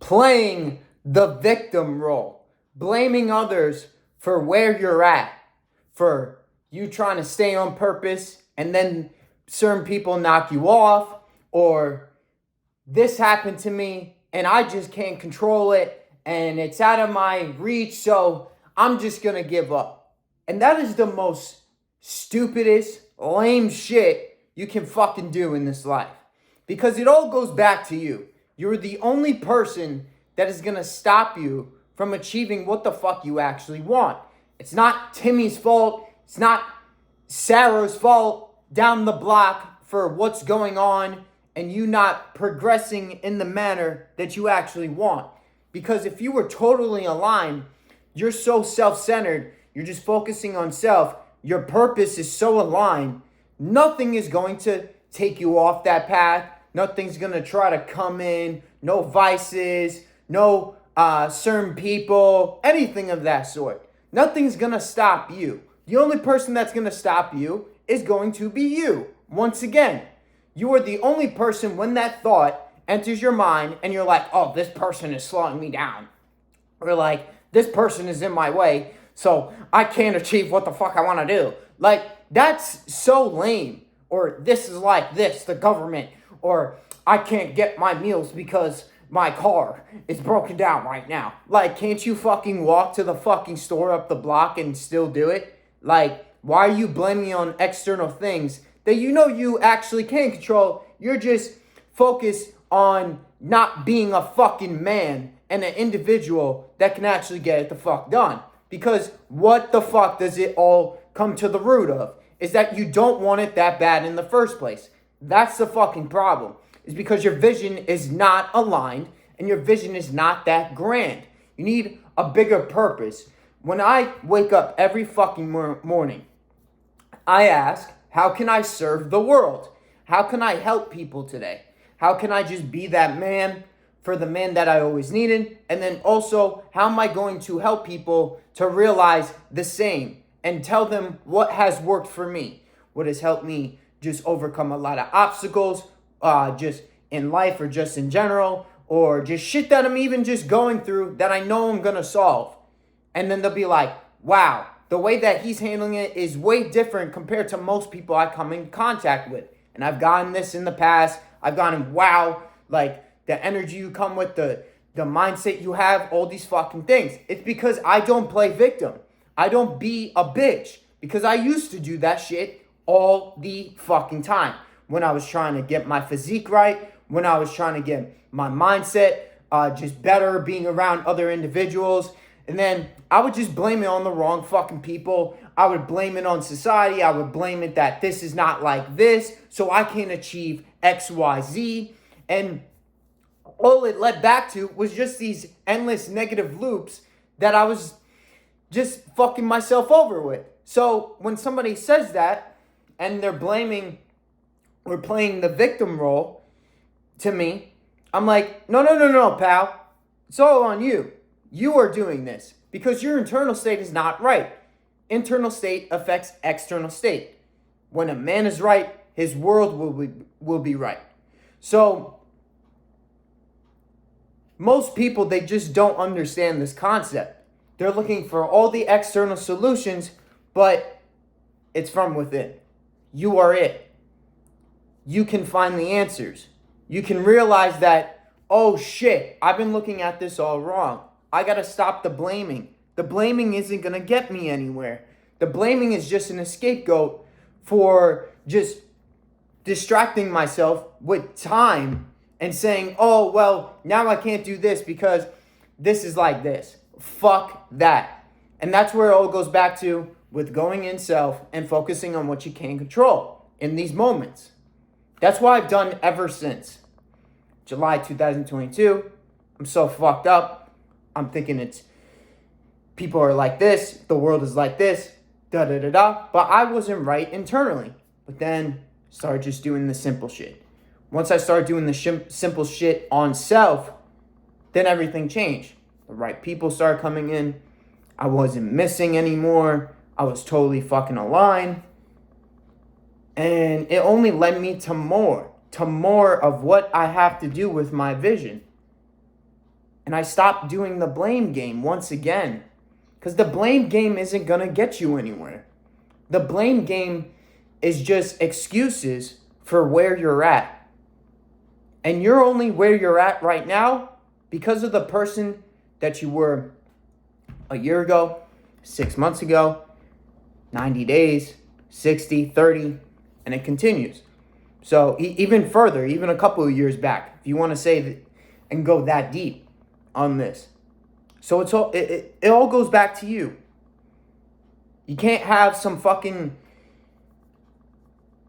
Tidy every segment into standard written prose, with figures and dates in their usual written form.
playing the victim role, blaming others for where you're at, for you trying to stay on purpose and then certain people knock you off, or this happened to me and I just can't control it and it's out of my reach, so I'm just gonna give up. And that is the most stupidest, lame shit you can fucking do in this life. Because it all goes back to you. You're the only person that is gonna stop you from achieving what the fuck you actually want. It's not Timmy's fault. It's not Sarah's fault down the block for what's going on and you not progressing in the manner that you actually want. Because if you were totally aligned, you're so self-centered, you're just focusing on self, your purpose is so aligned, nothing is going to take you off that path. Nothing's going to try to come in, no vices, no certain people, anything of that sort. Nothing's going to stop you. The only person that's going to stop you is going to be you. Once again, you are the only person when that thought enters your mind and you're like, oh, this person is slowing me down. Or like, this person is in my way, so I can't achieve what the fuck I want to do. Like, that's so lame. Or this is like this, the government. Or I can't get my meals because my car is broken down right now. Like, can't you fucking walk to the fucking store up the block and still do it? Like, why are you blaming on external things that you know you actually can control? You're just focused on not being a fucking man and an individual that can actually get it the fuck done. Because what the fuck does it all come to the root of? Is that you don't want it that bad in the first place. That's the fucking problem. Is because your vision is not aligned and your vision is not that grand. You need a bigger purpose. When I wake up every fucking morning, I ask, how can I serve the world? How can I help people today? How can I just be that man for the man that I always needed? And then also, how am I going to help people to realize the same and tell them what has worked for me? What has helped me just overcome a lot of obstacles, just in life or just in general, or just shit that I'm even just going through that I know I'm going to solve. And then they'll be like, wow, the way that he's handling it is way different compared to most people I come in contact with. And I've gotten this in the past. I've gotten, wow, like the energy you come with, the mindset you have, all these fucking things. It's because I don't play victim. I don't be a bitch. Because I used to do that shit all the fucking time. When I was trying to get my physique right, when I was trying to get my mindset just better, being around other individuals. And then I would just blame it on the wrong fucking people. I would blame it on society. I would blame it that this is not like this, so I can't achieve X, Y, Z. And all it led back to was just these endless negative loops that I was just fucking myself over with. So when somebody says that and they're blaming or playing the victim role to me, I'm like, no, pal. It's all on you. You are doing this because your internal state is not right. Internal state affects external state. When a man is right, his world will be right. So most people, they just don't understand this concept. They're looking for all the external solutions, but it's from within. You are it. You can find the answers. You can realize that, oh shit, I've been looking at this all wrong. I gotta stop the blaming. The blaming isn't gonna get me anywhere. The blaming is just an scapegoat for just distracting myself with time and saying, oh, well, now I can't do this because this is like this. Fuck that. And that's where it all goes back to with going in self and focusing on what you can control in these moments. That's what I've done ever since July 2022. I'm so fucked up. I'm thinking it's people are like this, the world is like this, da-da-da-da. But I wasn't right internally. But then started just doing the simple shit. Once I started doing the simple shit on self, then everything changed. The right people started coming in. I wasn't missing anymore. I was totally fucking aligned. And it only led me to more of what I have to do with my vision. And I stopped doing the blame game once again. Because the blame game isn't going to get you anywhere. The blame game is just excuses for where you're at. And you're only where you're at right now because of the person that you were a year ago, 6 months ago, 90 days, 60, 30, and it continues. So even further, even a couple of years back, if you want to say that and go that deep on this. So it all goes back to you. You can't have some fucking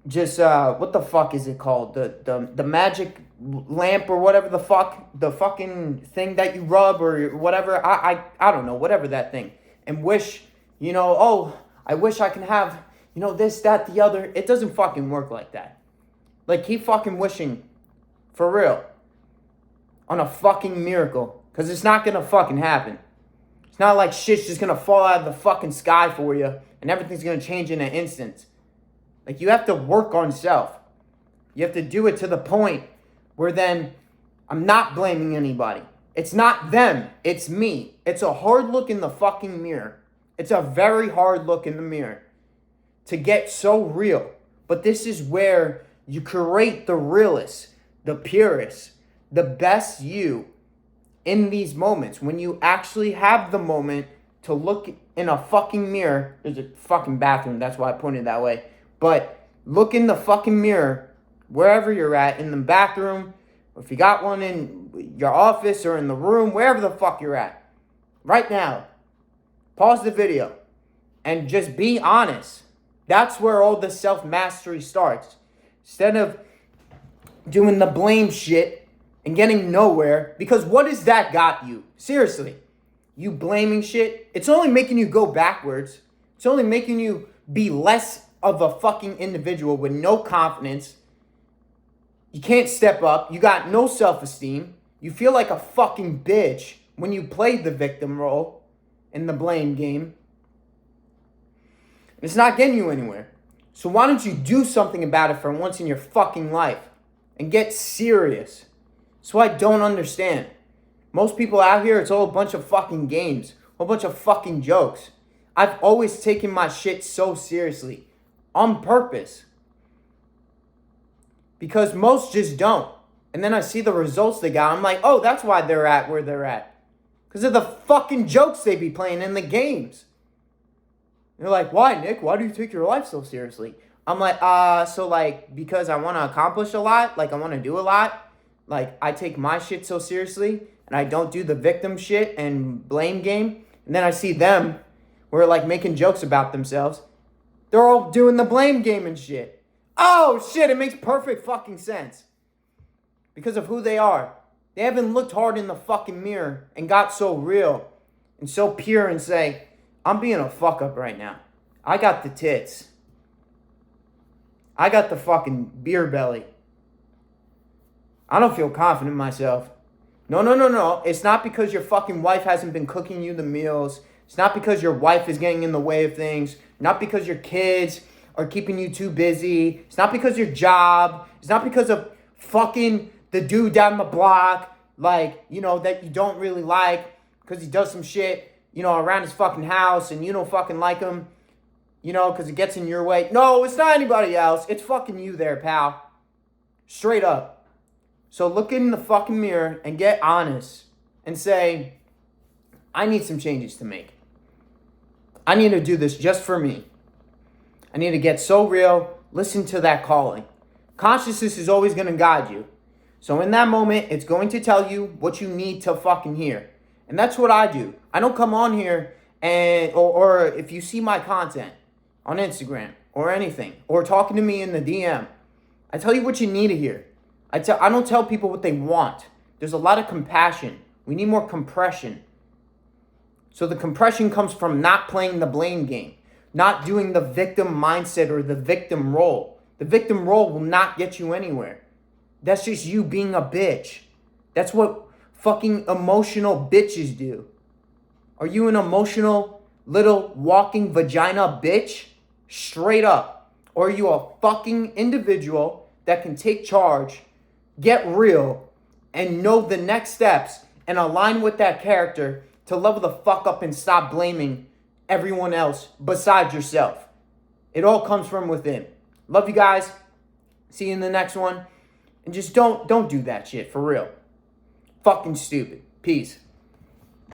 just what the fuck is it called? The magic lamp or whatever the fuck, the fucking thing that you rub or whatever. I don't know, whatever that thing. And wish, oh, I wish I can have, this, that, the other. It doesn't fucking work like that. Like, keep fucking wishing for real on a fucking miracle, because it's not gonna fucking happen. It's not like shit's just gonna fall out of the fucking sky for you and everything's gonna change in an instant. Like, you have to work on self. You have to do it to the point where then I'm not blaming anybody. It's not them, it's me. It's a hard look in the fucking mirror. It's a very hard look in the mirror to get so real. But this is where you create the realest, the purest, the best you in these moments. When you actually have the moment to look in a fucking mirror. There's a fucking bathroom, that's why I pointed that way. But look in the fucking mirror, wherever you're at, in the bathroom, or if you got one in your office or in the room, wherever the fuck you're at. Right now, pause the video and just be honest. That's where all the self-mastery starts. Instead of doing the blame shit and getting nowhere, because what has that got you? Seriously, you blaming shit, it's only making you go backwards. It's only making you be less of a fucking individual with no confidence. You can't step up. You got no self-esteem. You feel like a fucking bitch when you play the victim role in the blame game. It's not getting you anywhere. So why don't you do something about it for once in your fucking life and get serious? That's what I don't understand. Most people out here, it's all a bunch of fucking games, a whole bunch of fucking jokes. I've always taken my shit so seriously, on purpose. Because most just don't. And then I see the results they got. I'm like, oh, that's why they're at where they're at. Because of the fucking jokes they be playing in the games. They're like, why, Nick? Why do you take your life so seriously? I'm like, because I want to accomplish a lot. Like, I want to do a lot. Like, I take my shit so seriously. And I don't do the victim shit and blame game. And then I see them, who are like making jokes about themselves. They're all doing the blame game and shit. Oh, shit, it makes perfect fucking sense. Because of who they are. They haven't looked hard in the fucking mirror and got so real and so pure and say, I'm being a fuck up right now. I got the tits. I got the fucking beer belly. I don't feel confident in myself. No. It's not because your fucking wife hasn't been cooking you the meals. It's not because your wife is getting in the way of things. Not because your kids are keeping you too busy. It's not because your job. It's not because of fucking the dude down the block, like, that you don't really like because he does some shit, around his fucking house and you don't fucking like him, because it gets in your way. No, it's not anybody else. It's fucking you there, pal. Straight up. So look in the fucking mirror and get honest and say, I need some changes to make. I need to do this just for me. I need to get so real. Listen to that calling. Consciousness is always going to guide you. So in that moment, it's going to tell you what you need to fucking hear. And that's what I do. I don't come on here and, or if you see my content on Instagram or anything, or talking to me in the DM, I tell you what you need to hear. I don't tell people what they want. There's a lot of compassion. We need more compression. So the compression comes from not playing the blame game, not doing the victim mindset or the victim role. The victim role will not get you anywhere. That's just you being a bitch. That's what fucking emotional bitches do. Are you an emotional little walking vagina bitch? Straight up. Or are you a fucking individual that can take charge, get real, and know the next steps and align with that character to level the fuck up and stop blaming everyone else besides yourself. It all comes from within. Love you guys. See you in the next one. And just don't do that shit, for real. Fucking stupid. Peace.